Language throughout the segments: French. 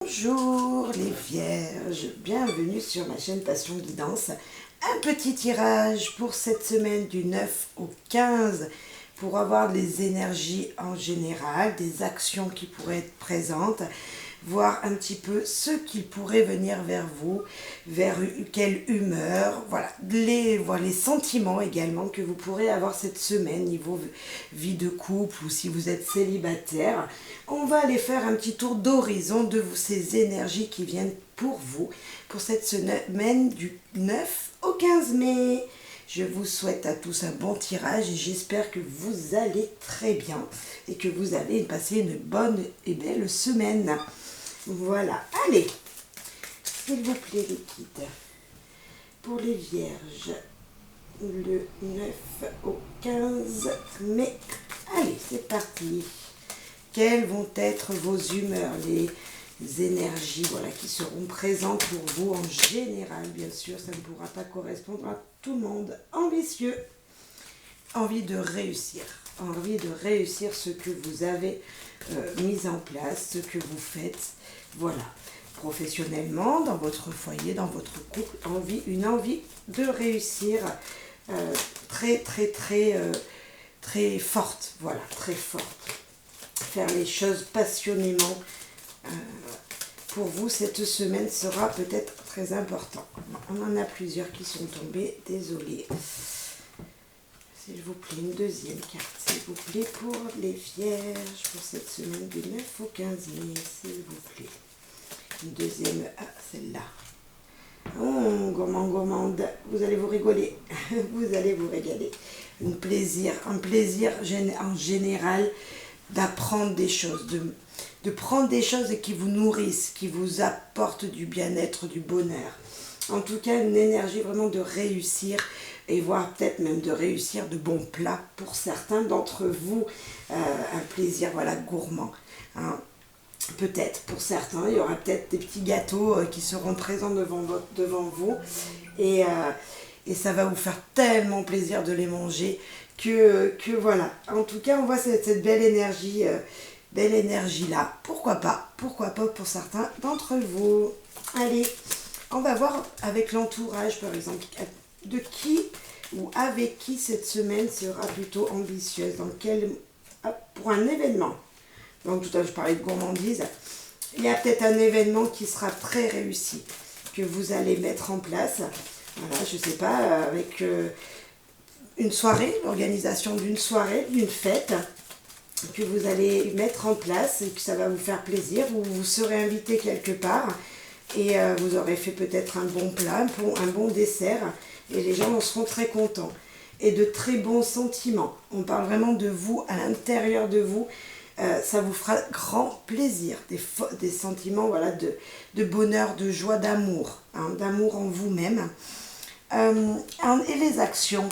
Bonjour les vierges, bienvenue sur ma chaîne Passion Guidance. Un petit tirage pour cette semaine du 9 au 15 pour avoir les énergies en général, des actions qui pourraient être présentes, voir un petit peu ce qui pourrait venir vers vous, vers quelle humeur, voilà, voir les sentiments également que vous pourrez avoir cette semaine, niveau vie de couple ou si vous êtes célibataire. On va aller faire un petit tour d'horizon de ces énergies qui viennent pour vous, pour cette semaine du 9 au 15 mai. Je vous souhaite à tous un bon tirage et j'espère que vous allez très bien et que vous allez passer une bonne et belle semaine. Voilà, allez, s'il vous plaît les guides, pour les vierges, le 9 au 15 mai. Allez, c'est parti. Quelles vont être vos humeurs, les énergies voilà, qui seront présentes pour vous en général, bien sûr, ça ne pourra pas correspondre à tout le monde. Ambitieux, envie de réussir ce que vous avez mis en place, ce que vous faites, voilà, professionnellement, dans votre foyer, dans votre couple, une envie de réussir très forte, voilà, très forte. Faire les choses passionnément. Pour vous, cette semaine sera peut-être très important. On en a plusieurs qui sont tombés, désolé. S'il vous plaît, une deuxième carte, s'il vous plaît, pour les vierges, pour cette semaine du 9 au 15 mai, s'il vous plaît. Une deuxième, celle-là. Oh, gourmande, vous allez vous rigoler, vous allez vous régaler. Un plaisir en général d'apprendre des choses, de prendre des choses qui vous nourrissent, qui vous apportent du bien-être, du bonheur. En tout cas, une énergie vraiment de réussir et voire peut-être même de réussir de bons plats pour certains d'entre vous. Un plaisir voilà, gourmand. Hein. Peut-être pour certains, il y aura peut-être des petits gâteaux qui seront présents devant vous et ça va vous faire tellement plaisir de les manger que voilà. En tout cas, on voit cette belle énergie là. Pourquoi pas pour certains d'entre vous. Allez, on va voir avec l'entourage, par exemple, de qui ou avec qui cette semaine sera plutôt ambitieuse. Pour un événement. Donc tout à l'heure, je parlais de gourmandise. Il y a peut-être un événement qui sera très réussi, que vous allez mettre en place. Voilà, je ne sais pas, avec une soirée, l'organisation d'une soirée, d'une fête, que vous allez mettre en place et que ça va vous faire plaisir. Vous serez invité quelque part et vous aurez fait peut-être un bon plat, un bon dessert et les gens en seront très contents. Et de très bons sentiments. On parle vraiment de vous, à l'intérieur de vous. Ça vous fera grand plaisir, des sentiments voilà, de bonheur, de joie, d'amour, hein, d'amour en vous-même. Et les actions,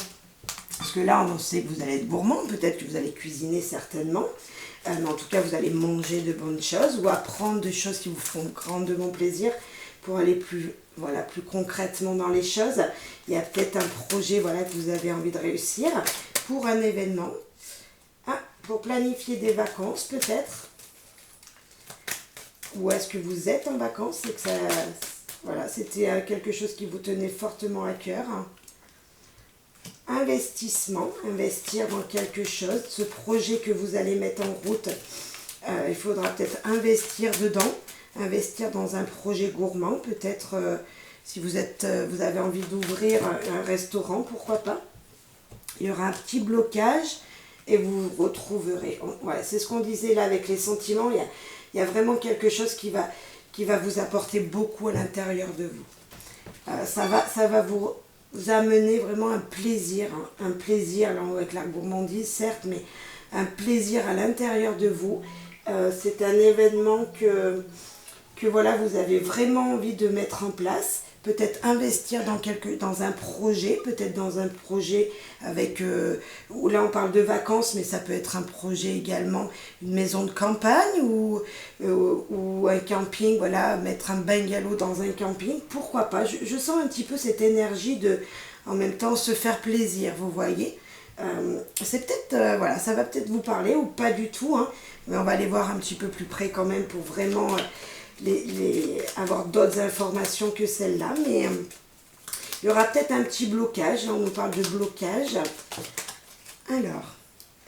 parce que là on sait que vous allez être gourmand, peut-être que vous allez cuisiner certainement, mais en tout cas vous allez manger de bonnes choses ou apprendre des choses qui vous font grandement plaisir pour aller plus concrètement dans les choses. Il y a peut-être un projet voilà, que vous avez envie de réussir pour un événement. Pour planifier des vacances peut-être, ou est-ce que vous êtes en vacances et que ça, voilà, c'était quelque chose qui vous tenait fortement à cœur. Investissement, investir dans quelque chose, ce projet que vous allez mettre en route, il faudra peut-être investir dedans, investir dans un projet gourmand, peut-être si vous avez envie d'ouvrir un restaurant, pourquoi pas. Il y aura un petit blocage. Et vous vous retrouverez. Voilà, c'est ce qu'on disait là avec les sentiments. Il y a vraiment quelque chose qui va vous apporter beaucoup à l'intérieur de vous. Ça va vous amener vraiment un plaisir. Hein, un plaisir, là, avec la gourmandise, certes, mais un plaisir à l'intérieur de vous. C'est un événement que voilà, vous avez vraiment envie de mettre en place. Peut-être investir dans un projet, peut-être dans un projet avec, où là on parle de vacances, mais ça peut être un projet également, une maison de campagne ou un camping, voilà, mettre un bungalow dans un camping, pourquoi pas. Je sens un petit peu cette énergie de, en même temps, se faire plaisir, vous voyez. C'est peut-être, voilà, ça va peut-être vous parler ou pas du tout, hein, mais on va aller voir un petit peu plus près quand même pour vraiment avoir d'autres informations que celle-là, mais il y aura peut-être un petit blocage. Là, on nous parle de blocage. Alors,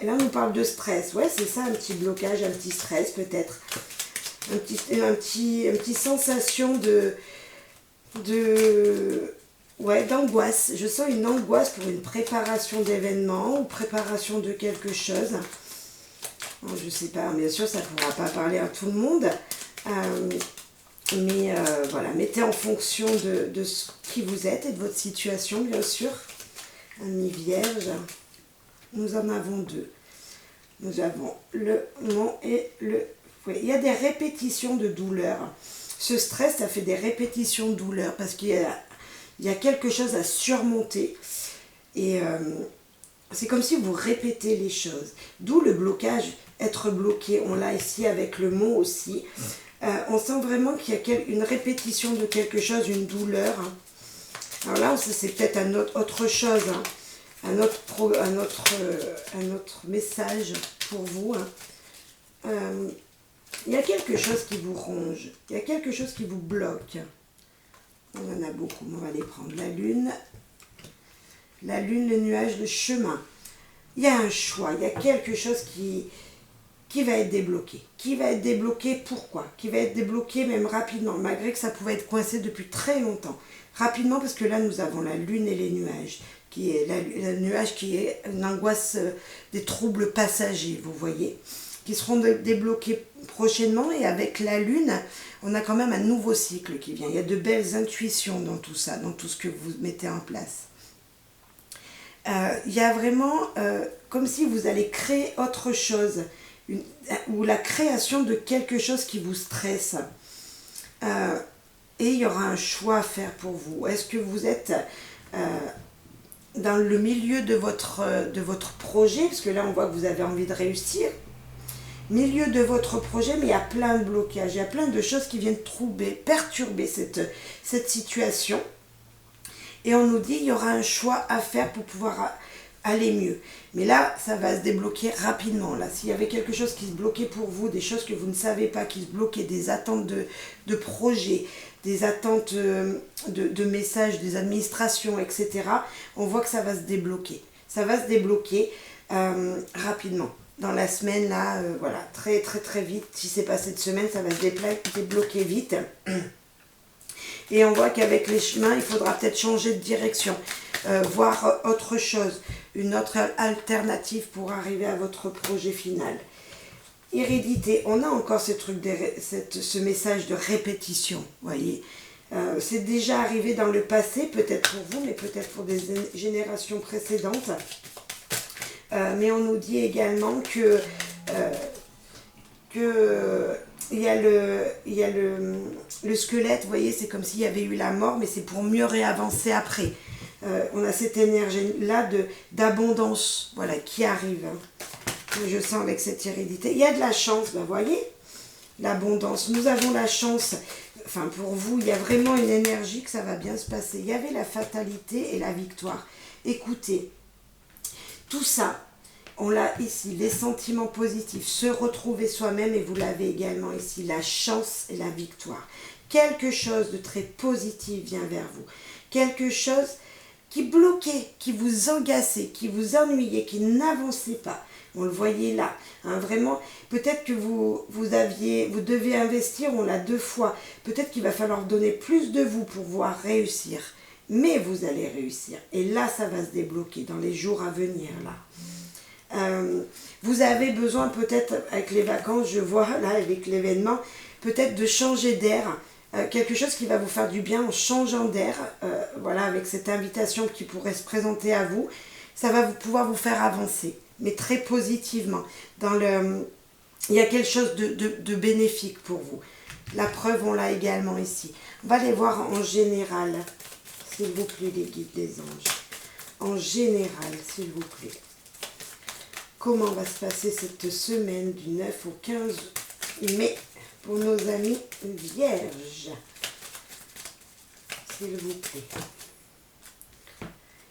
et là, on nous parle de stress. Ouais, c'est ça, un petit blocage, un petit stress peut-être. Un petit sensation d'angoisse. Je sens une angoisse pour une préparation d'événements ou préparation de quelque chose. Bon, je sais pas, bien sûr, ça ne pourra pas parler à tout le monde. Mais voilà, mettez en fonction de qui vous êtes et de votre situation, bien sûr. Un nid vierge. Nous en avons deux. Nous avons le mont et le fouet. Il y a des répétitions de douleur. Ce stress, ça fait des répétitions de douleur parce qu'il y a quelque chose à surmonter. Et c'est comme si vous répétez les choses. D'où le blocage, être bloqué. On l'a ici avec le mot aussi. On sent vraiment qu'il y a une répétition de quelque chose, une douleur. Alors là, c'est peut-être autre chose, hein. Un autre message pour vous. Il y a quelque chose qui vous ronge. Il y a quelque chose qui vous bloque. On en a beaucoup, mais on va les prendre. La lune, le nuage, le chemin. Il y a un choix, il y a quelque chose qui va être débloqué. Qui va être débloqué, pourquoi? Qui va être débloqué même rapidement, malgré que ça pouvait être coincé depuis très longtemps. Rapidement, parce que là, nous avons la lune et les nuages. Qui est le nuage qui est une angoisse des troubles passagers, vous voyez, qui seront débloqués prochainement. Et avec la lune, on a quand même un nouveau cycle qui vient. Il y a de belles intuitions dans tout ça, dans tout ce que vous mettez en place. Il y a vraiment comme si vous allez créer autre chose, ou la création de quelque chose qui vous stresse. Et il y aura un choix à faire pour vous. Est-ce que vous êtes dans le milieu de votre projet, parce que là on voit que vous avez envie de réussir, milieu de votre projet, mais il y a plein de blocages, il y a plein de choses qui viennent perturber cette situation, et on nous dit il y aura un choix à faire pour pouvoir aller mieux. Mais là, ça va se débloquer rapidement. Là, s'il y avait quelque chose qui se bloquait pour vous, des choses que vous ne savez pas, qui se bloquaient, des attentes de projets, des attentes de messages, des administrations, etc., on voit que ça va se débloquer. Ça va se débloquer rapidement. Dans la semaine, là, voilà, très très très vite. Si c'est pas cette semaine, ça va se débloquer vite. Et on voit qu'avec les chemins, il faudra peut-être changer de direction, voir autre chose, une autre alternative pour arriver à votre projet final. Hérédité, on a encore ce message de répétition, voyez. C'est déjà arrivé dans le passé, peut-être pour vous, mais peut-être pour des générations précédentes. Mais on nous dit également que il y a le squelette, vous voyez, c'est comme s'il y avait eu la mort, mais c'est pour mieux réavancer après. On a cette énergie-là d'abondance, voilà, qui arrive. Que je sens avec cette hérédité. Il y a de la chance, ben, vous voyez, l'abondance. Nous avons la chance, enfin pour vous, il y a vraiment une énergie que ça va bien se passer. Il y avait la fatalité et la victoire. Écoutez, tout ça, on l'a ici, les sentiments positifs, se retrouver soi-même, et vous l'avez également ici, la chance et la victoire. Quelque chose de très positif vient vers vous. Quelque chose qui bloquait, qui vous agaçait, qui vous ennuyait, qui n'avançait pas. On le voyait là, hein, vraiment, peut-être que vous devez investir, on l'a 2 fois, peut-être qu'il va falloir donner plus de vous pour pouvoir réussir, mais vous allez réussir, et là ça va se débloquer dans les jours à venir là. Vous avez besoin peut-être avec les vacances, je vois là avec l'événement, peut-être de changer d'air, quelque chose qui va vous faire du bien en changeant d'air, voilà, avec cette invitation qui pourrait se présenter à vous, ça va pouvoir vous faire avancer, mais très positivement. Il y a quelque chose de bénéfique pour vous. La preuve, on l'a également ici. On va les voir en général, s'il vous plaît, les guides des anges. En général, s'il vous plaît. Comment va se passer cette semaine du 9 au 15 mai pour nos amis vierges? S'il vous plaît.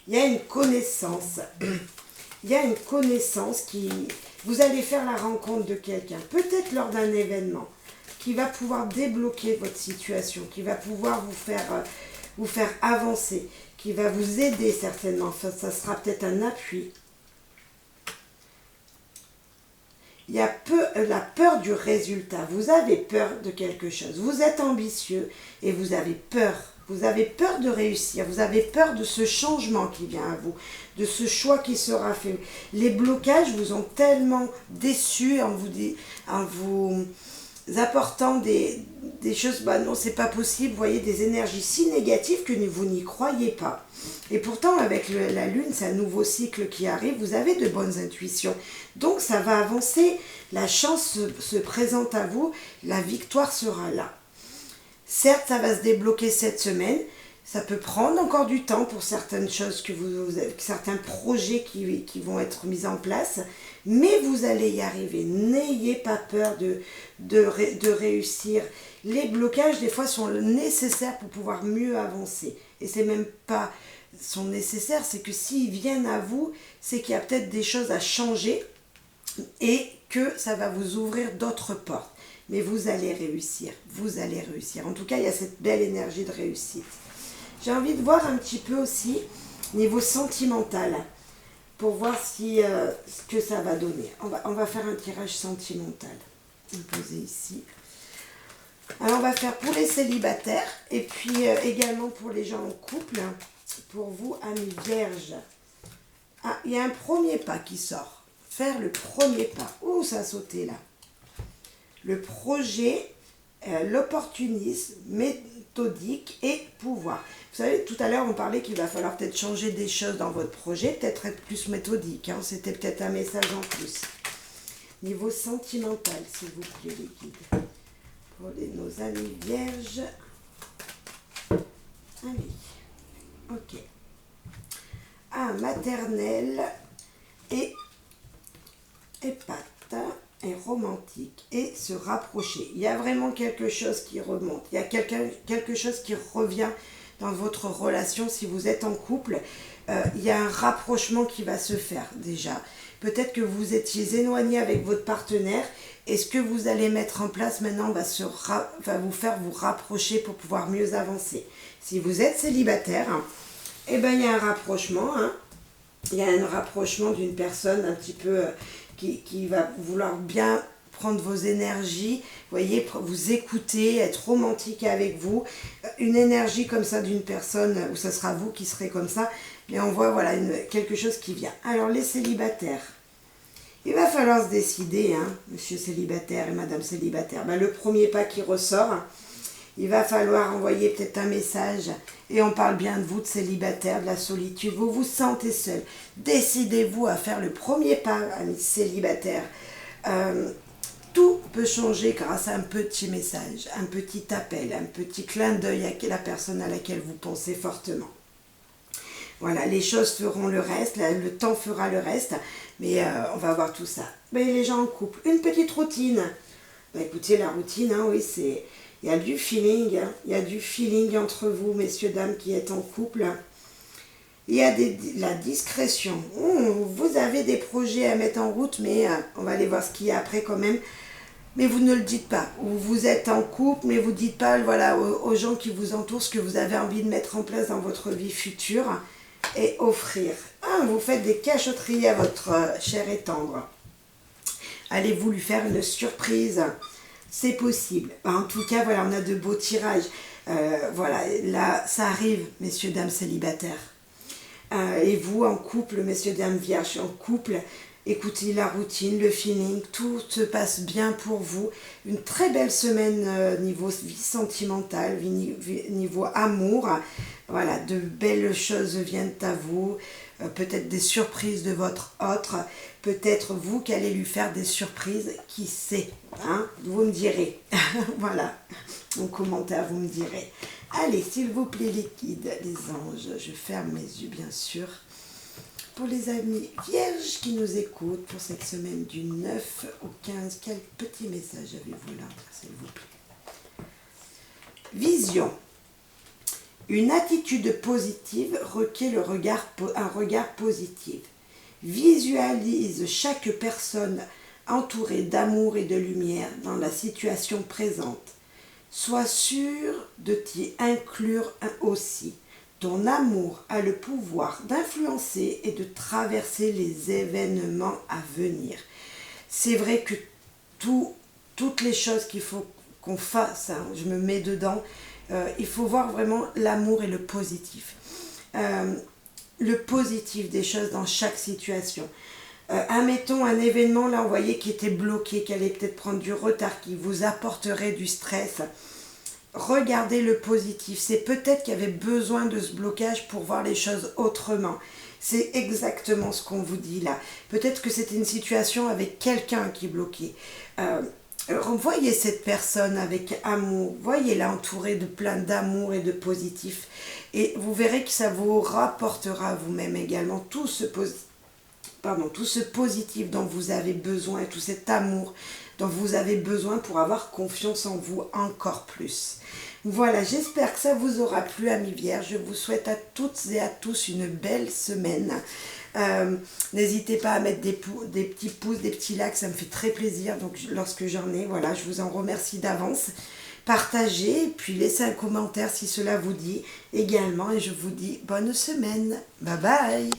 Il y a une connaissance. Il y a une connaissance qui... Vous allez faire la rencontre de quelqu'un, peut-être lors d'un événement. qui va pouvoir débloquer votre situation, qui va pouvoir vous faire avancer, qui va vous aider certainement. Enfin, ça sera peut-être un appui. Il y a la peur du résultat. Vous avez peur de quelque chose. Vous êtes ambitieux et vous avez peur. Vous avez peur de réussir. Vous avez peur de ce changement qui vient à vous, de ce choix qui sera fait. Les blocages vous ont tellement déçus en vous apportant des choses, bah non, c'est pas possible, vous voyez, des énergies si négatives que vous n'y croyez pas. Et pourtant, avec la lune, c'est un nouveau cycle qui arrive, vous avez de bonnes intuitions. Donc, ça va avancer, la chance se présente à vous, la victoire sera là. Certes, ça va se débloquer cette semaine, ça peut prendre encore du temps pour certaines choses, certains projets qui vont être mis en place, mais vous allez y arriver. N'ayez pas peur de réussir. Les blocages, des fois, sont nécessaires pour pouvoir mieux avancer. Et c'est même pas sont nécessaires, c'est que s'ils viennent à vous, c'est qu'il y a peut-être des choses à changer et que ça va vous ouvrir d'autres portes. Mais vous allez réussir, vous allez réussir. En tout cas, il y a cette belle énergie de réussite. J'ai envie de voir un petit peu aussi niveau sentimental pour voir ce que ça va donner. On va faire un tirage sentimental. On va poser ici. Alors, on va faire pour les célibataires et puis également pour les gens en couple. Pour vous, amis vierges. Ah, il y a un premier pas qui sort. Faire le premier pas. Ouh, ça a sauté là. Le projet, l'opportunisme, méthodique et pouvoir. Vous savez, tout à l'heure, on parlait qu'il va falloir peut-être changer des choses dans votre projet, peut-être être plus méthodique. Hein. C'était peut-être un message en plus. Niveau sentimental, s'il vous plaît, les guides. Pour nos amis vierges. Allez. Ok. Ah, maternelle et épate et romantique et se rapprocher. Il y a vraiment quelque chose qui remonte. Il y a quelque chose qui revient dans votre relation. Si vous êtes en couple, il y a un rapprochement qui va se faire déjà. Peut-être que vous étiez éloigné avec votre partenaire et ce que vous allez mettre en place maintenant va vous faire vous rapprocher pour pouvoir mieux avancer. Si vous êtes célibataire, eh ben, il y a un rapprochement. Hein. Il y a un rapprochement d'une personne un petit peu qui va vouloir bien prendre vos énergies, vous voyez, vous écouter, être romantique avec vous. Une énergie comme ça d'une personne, où ça sera vous qui serez comme ça, mais on voit voilà, quelque chose qui vient. Alors les célibataires, il va falloir se décider, hein, monsieur célibataire et madame célibataire. Ben, le premier pas qui ressort, il va falloir envoyer peut-être un message, et on parle bien de vous, de célibataire, de la solitude, vous vous sentez seul. Décidez-vous à faire le premier pas, amis célibataires. Tout peut changer grâce à un petit message, un petit appel, un petit clin d'œil à la personne à laquelle vous pensez fortement. Voilà, les choses feront le reste, le temps fera le reste, mais on va voir tout ça. Mais les gens en couple, une petite routine. Ben, écoutez, la routine, hein, oui, c'est... Il y a du feeling, hein. Il y a du feeling entre vous, messieurs, dames, qui êtes en couple. Il y a la discrétion. Vous avez des projets à mettre en route, mais on va aller voir ce qu'il y a après quand même. Mais vous ne le dites pas. Vous êtes en couple, mais vous ne dites pas voilà, aux gens qui vous entourent ce que vous avez envie de mettre en place dans votre vie future et offrir. Vous faites des cachotteries à votre cher et tendre. Allez-vous lui faire une surprise ? C'est possible. En tout cas, voilà, on a de beaux tirages. Voilà, là, ça arrive, messieurs, dames célibataires. Et vous, en couple, messieurs, dames vierges, en couple, écoutez la routine, le feeling, tout se passe bien pour vous. Une très belle semaine niveau vie sentimentale, niveau amour. Voilà, de belles choses viennent à vous. Peut-être des surprises de votre autre. Peut-être vous qui allez lui faire des surprises. Qui sait, hein? Vous me direz. Voilà, en commentaire, vous me direz. Allez, s'il vous plaît, les guides, les anges, je ferme mes yeux, bien sûr. Pour les amis vierges qui nous écoutent pour cette semaine du 9 au 15, quel petit message avez-vous là, s'il vous plaît? Vision. Une attitude positive requiert un regard positif. Visualise chaque personne entouré d'amour et de lumière dans la situation présente. Sois sûr de t'y inclure aussi. Ton amour a le pouvoir d'influencer et de traverser les événements à venir. C'est vrai que toutes les choses qu'il faut qu'on fasse, hein, je me mets dedans, il faut voir vraiment l'amour et le positif. Le positif des choses dans chaque situation. Admettons un événement, là, vous voyez, qui était bloqué, qui allait peut-être prendre du retard, qui vous apporterait du stress. Regardez le positif. C'est peut-être qu'il y avait besoin de ce blocage pour voir les choses autrement. C'est exactement ce qu'on vous dit là. Peut-être que c'était une situation avec quelqu'un qui bloquait. Voyez cette personne avec amour. Voyez-la entourée de plein d'amour et de positif. Et vous verrez que ça vous rapportera vous-même également tout ce positif dont vous avez besoin et tout cet amour dont vous avez besoin pour avoir confiance en vous encore plus. Voilà, j'espère que ça vous aura plu, amis vierges. Je vous souhaite à toutes et à tous une belle semaine. N'hésitez pas à mettre des petits pouces, des petits likes, ça me fait très plaisir. Donc lorsque j'en ai, voilà, je vous en remercie d'avance. Partagez, puis laissez un commentaire si cela vous dit également. Et je vous dis bonne semaine. Bye bye.